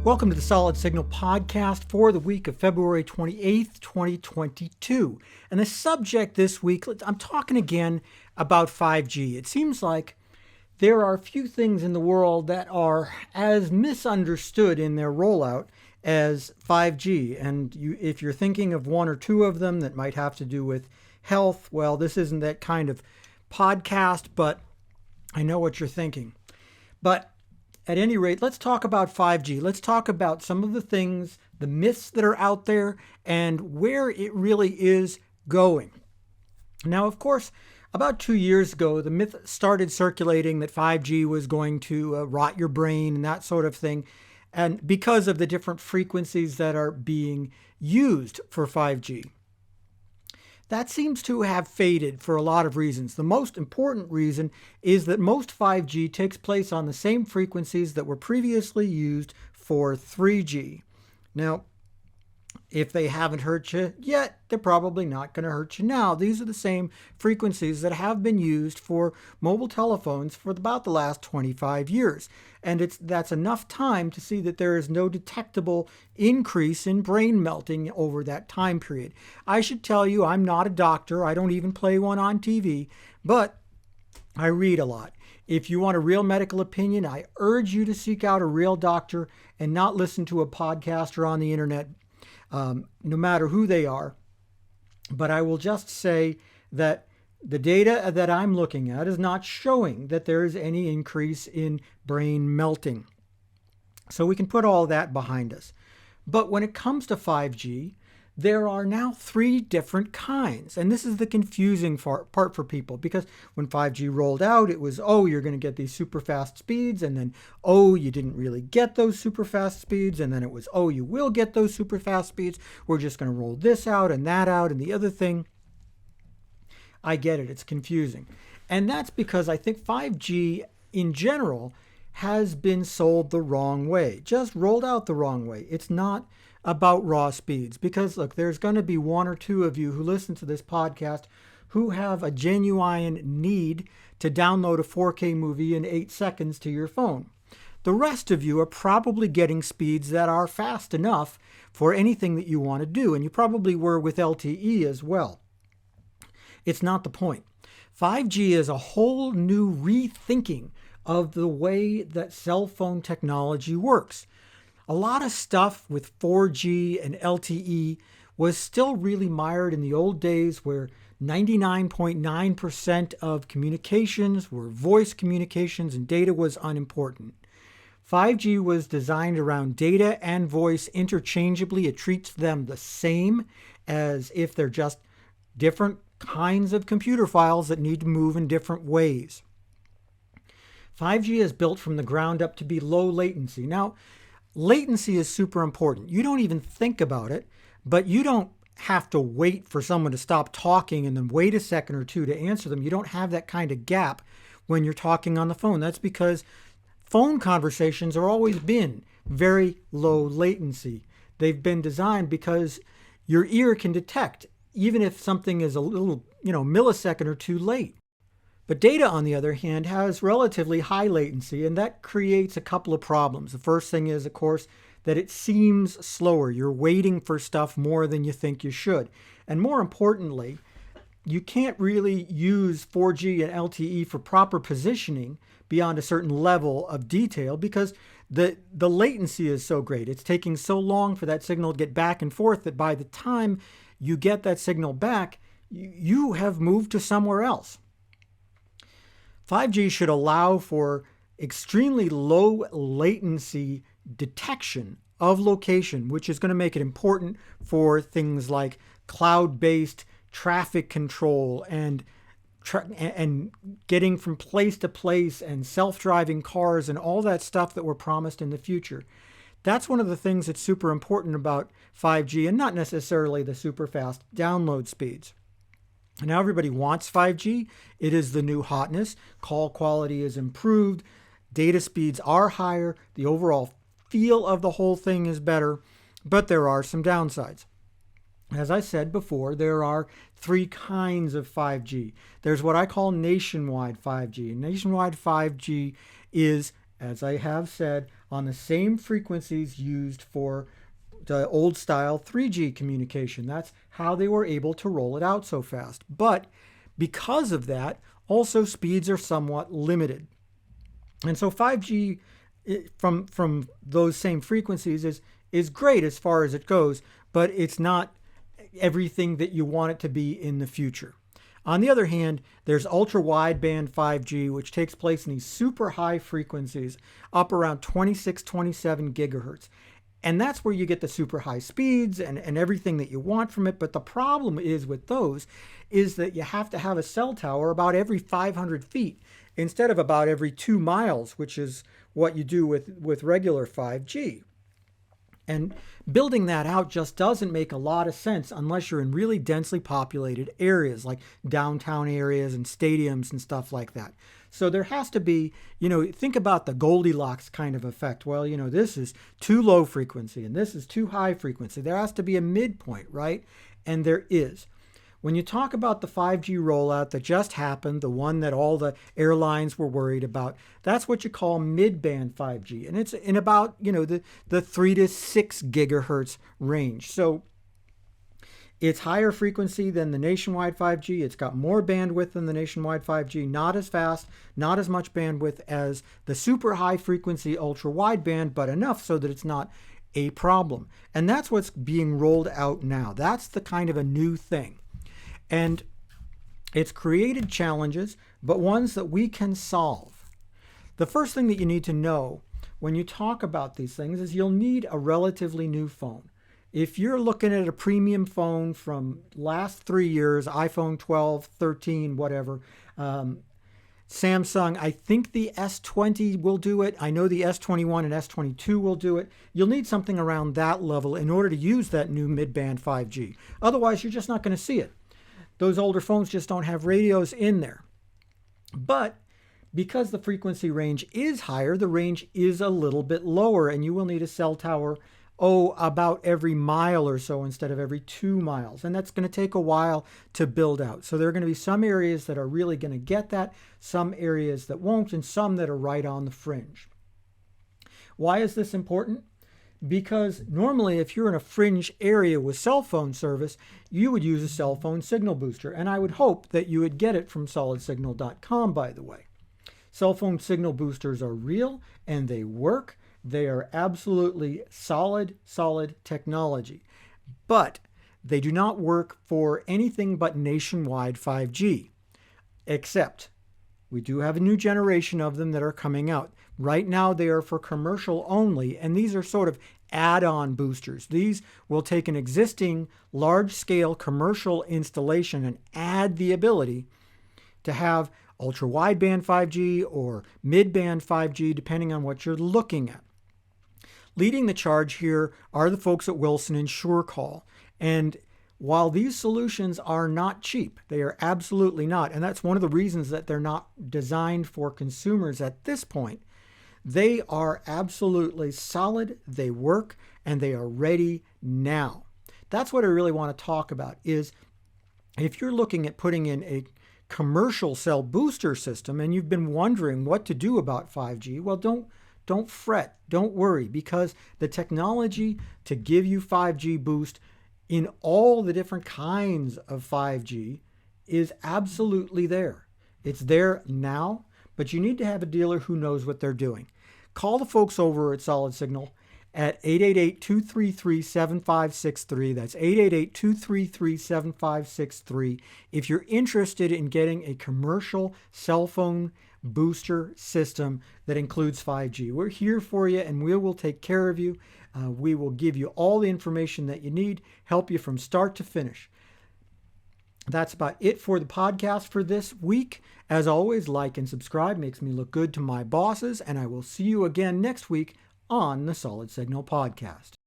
Welcome to the Solid Signal podcast for the week of February 28th, 2022. And the subject this week, I'm talking again about 5G. It seems like there are a few things in the world that are as misunderstood in their rollout as 5G. And if you're thinking of one or two of them that might have to do with health, well, this isn't that kind of podcast, but I know what you're thinking. But at any rate, let's talk about 5G. Let's talk about some of the things, the myths that are out there, and where it really is going. Now, of course, about 2 years ago, the myth started circulating that 5G was going to rot your brain and that sort of thing, and because of the different frequencies that are being used for 5G. That seems to have faded for a lot of reasons. The most important reason is that most 5G takes place on the same frequencies that were previously used for 3G. Now, if they haven't hurt you yet, they're probably not going to hurt you now. These are the same frequencies that have been used for mobile telephones for about the last 25 years. And that's enough time to see that there is no detectable increase in brain melting over that time period. I should tell you, I'm not a doctor. I don't even play one on TV, but I read a lot. If you want a real medical opinion, I urge you to seek out a real doctor and not listen to a podcaster on the internet, no matter who they are. But I will just say that the data that I'm looking at is not showing that there is any increase in brain melting. So we can put all that behind us. But when it comes to 5G, there are now 3 different kinds. And this is the confusing part for people, because when 5G rolled out, it was, you're going to get these super fast speeds. And then, you didn't really get those super fast speeds. And then it was, you will get those super fast speeds. We're just going to roll this out and that out and the other thing. I get it. It's confusing. And that's because I think 5G in general has been sold the wrong way, just rolled out the wrong way. It's not about raw speeds, because look, there's going to be 1 or 2 of you who listen to this podcast who have a genuine need to download a 4K movie in 8 seconds to your phone. The rest of you are probably getting speeds that are fast enough for anything that you want to do, and you probably were with LTE as well. It's not the point. 5G is a whole new rethinking of the way that cell phone technology works. A lot of stuff with 4G and LTE was still really mired in the old days, where 99.9% of communications were voice communications and data was unimportant. 5G was designed around data and voice interchangeably. It treats them the same as if they're just different kinds of computer files that need to move in different ways. 5G is built from the ground up to be low latency. Now, latency is super important. You don't even think about it, but you don't have to wait for someone to stop talking and then wait a second or two to answer them. You don't have that kind of gap when you're talking on the phone. That's because phone conversations have always been very low latency. They've been designed because your ear can detect even if something is a little, millisecond or two late. But data, on the other hand, has relatively high latency, and that creates a couple of problems. The first thing is, of course, that it seems slower. You're waiting for stuff more than you think you should. And more importantly, you can't really use 4G and LTE for proper positioning beyond a certain level of detail, because the latency is so great. It's taking so long for that signal to get back and forth that by the time you get that signal back, you have moved to somewhere else. 5G should allow for extremely low latency detection of location, which is going to make it important for things like cloud-based traffic control and getting from place to place and self-driving cars and all that stuff that were promised in the future. That's one of the things that's super important about 5G, and not necessarily the super fast download speeds. Now everybody wants 5G. It is the new hotness. Call quality is improved. Data speeds are higher. The overall feel of the whole thing is better, but there are some downsides. As I said before, there are 3 kinds of 5G. There's what I call nationwide 5G. Nationwide 5G is as I have said, on the same frequencies used for the old style 3G communication. That's how they were able to roll it out so fast. But because of that, also speeds are somewhat limited. And so 5G from those same frequencies is great as far as it goes, but it's not everything that you want it to be in the future. On the other hand, there's ultra wideband 5G, which takes place in these super high frequencies, up around 26, 27 gigahertz. And that's where you get the super high speeds and everything that you want from it. But the problem is with those is that you have to have a cell tower about every 500 feet instead of about every 2 miles, which is what you do with regular 5G. And building that out just doesn't make a lot of sense unless you're in really densely populated areas like downtown areas and stadiums and stuff like that. So there has to be, think about the Goldilocks kind of effect. Well, this is too low frequency and this is too high frequency. There has to be a midpoint, right? And there is. When you talk about the 5G rollout that just happened, the one that all the airlines were worried about, that's what you call mid-band 5G. And it's in about, the 3 to 6 gigahertz range. So it's higher frequency than the nationwide 5G. It's got more bandwidth than the nationwide 5G, not as fast, not as much bandwidth as the super high frequency ultra wideband, but enough so that it's not a problem. And that's what's being rolled out now. That's the kind of a new thing. And it's created challenges, but ones that we can solve. The first thing that you need to know when you talk about these things is you'll need a relatively new phone. If you're looking at a premium phone from last 3 years, iPhone 12, 13, whatever, Samsung, I think the S20 will do it. I know the S21 and S22 will do it. You'll need something around that level in order to use that new mid-band 5G. Otherwise, you're just not going to see it. Those older phones just don't have radios in there. But because the frequency range is higher, the range is a little bit lower, and you will need a cell tower, about every mile or so instead of every 2 miles. And that's going to take a while to build out. So there are going to be some areas that are really going to get that, some areas that won't, and some that are right on the fringe. Why is this important? Because normally if you're in a fringe area with cell phone service, you would use a cell phone signal booster. And I would hope that you would get it from solidsignal.com, by the way. Cell phone signal boosters are real and they work. They are absolutely solid technology. But they do not work for anything but nationwide 5G. Except we do have a new generation of them that are coming out. Right now, they are for commercial only, and these are sort of add-on boosters. These will take an existing large-scale commercial installation and add the ability to have ultra-wideband 5G or mid-band 5G, depending on what you're looking at. Leading the charge here are the folks at Wilson and SureCall. And while these solutions are not cheap, they are absolutely not, and that's one of the reasons that they're not designed for consumers at this point, they are absolutely solid, they work, and they are ready now. That's what I really want to talk about is if you're looking at putting in a commercial cell booster system and you've been wondering what to do about 5G, well, don't fret, don't worry, because the technology to give you 5G boost in all the different kinds of 5G is absolutely there. It's there now, but you need to have a dealer who knows what they're doing. Call the folks over at Solid Signal at 888-233-7563. That's 888-233-7563. If you're interested in getting a commercial cell phone booster system that includes 5G, we're here for you and we will take care of you. We will give you all the information that you need, help you from start to finish. That's about it for the podcast for this week. As always, like and subscribe makes me look good to my bosses, and I will see you again next week on the Solid Signal Podcast.